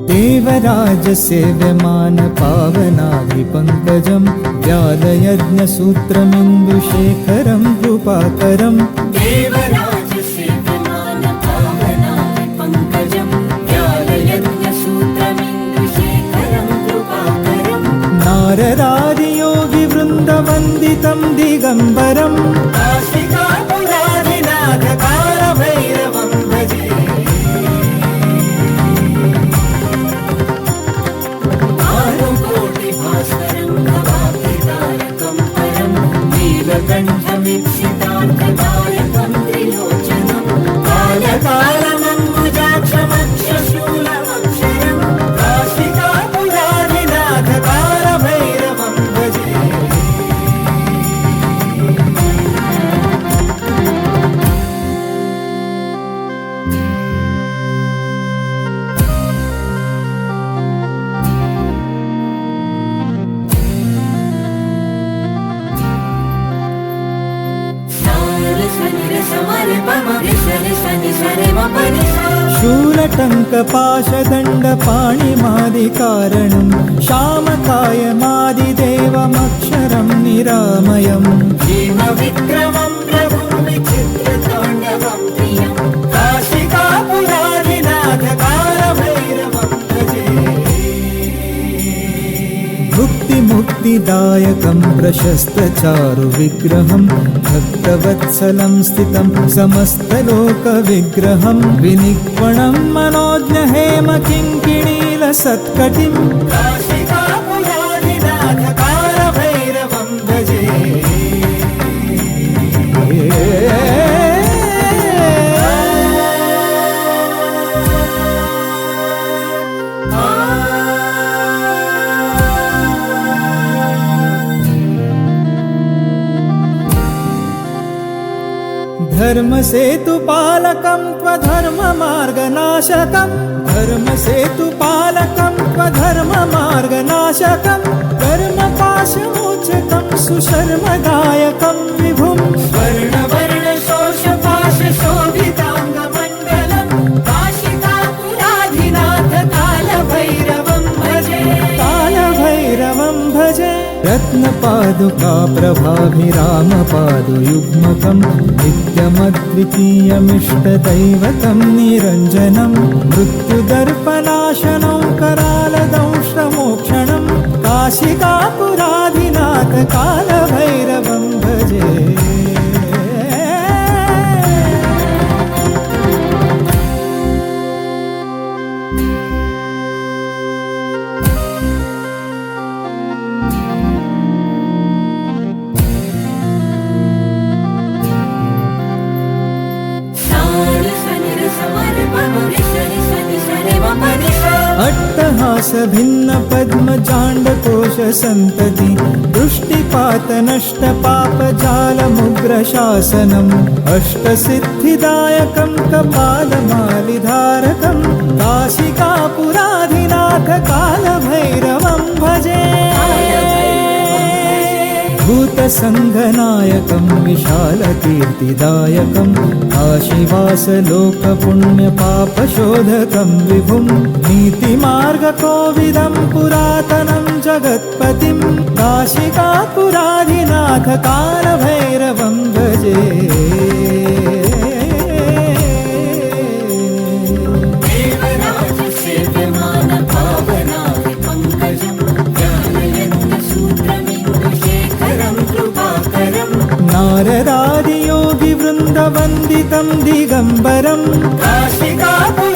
देवराजसेव्यमान पावनाधिपङ्कजं व्यालयज्ञसूत्रमिन्दुशेखरं कृपाकरं देवराजसेव्यमान पावनाधिपङ्कजं व्यालयज्ञसूत्रमिन्दुशेखरं कृपाकरं नारदादियोगिवृन्दवन्दितं दिगम्बरं काशिकापुरादिनाथकारभैरवं भजे आरुकोटिभास्करं भवाब्धितारकं परं नीलकण्ठमीप्सितार्थदायकं त्रिलोचनं कालकालमम्बुजाक्षमक्षशूलमक्षरं काशिकापुरादिनाथकारभैरवं भजे शूलटङ्कपाशदण्डपाणिमादिकारणं श्यामकायमादिदेवमक्षरं निरामयं भीमविक्रमं प्रभुं विचित्रताण्डवं प्रियं काशिकापुरादिनाथकारभैरवं भजे भुक्तिमुक्तिदायकं प्रशस्तचारुविग्रहं भक्तवत्सलं स्थितं समस्तलोकविग्रहं विनिक्वणं मनोज्ञहेमकिङ्किणीलसत्कटिं काशिकापुरादिनाथकारभैरवं भजे धर्मसेतुपालकं त्वधर्ममार्गनाशकं धर्मसेतुपालकं त्वधर्ममार्गनाशकं कर्मपाशमोचकं सुशर्मदायकं विभुं स्वर्णवर्णशोषपाशशोभिताङ्गमण्डलं काशिकापुराधिनाथकालभैरवं भजे कालभैरवं भजे रत्नपादुका प्रभाभिरामपादुयुग्मकं नित्यमद्वितीयमिष्टदैवतं निरञ्जनं मृत्युदर्पनाशनं करालदंष्ट्रमोक्षणं काशिकापुराधिनाथकालभैरवं भजे अट्टहास भिन्न पद्मजाण्डकोश सन्तति दृष्टिपात नष्ट पापजालमुग्रशासनम् अष्टसिद्धिदायकं कपालमालिधारकं काशिकापुराधिनाथ कालभैरवं भजे भूतसङ्घनायकं विशालकीर्तिदायकं काशीवासलोकपुण्यपापशोधकं विभुं नीतिमार्गकोविदं पुरातनं जगत्पतिं काशिकापुराधिनाथ कालभैरवं भजे नारदादियोगिवृन्दवन्दितं दिगम्बरं काशिकापुरादिनाथकारभैरवं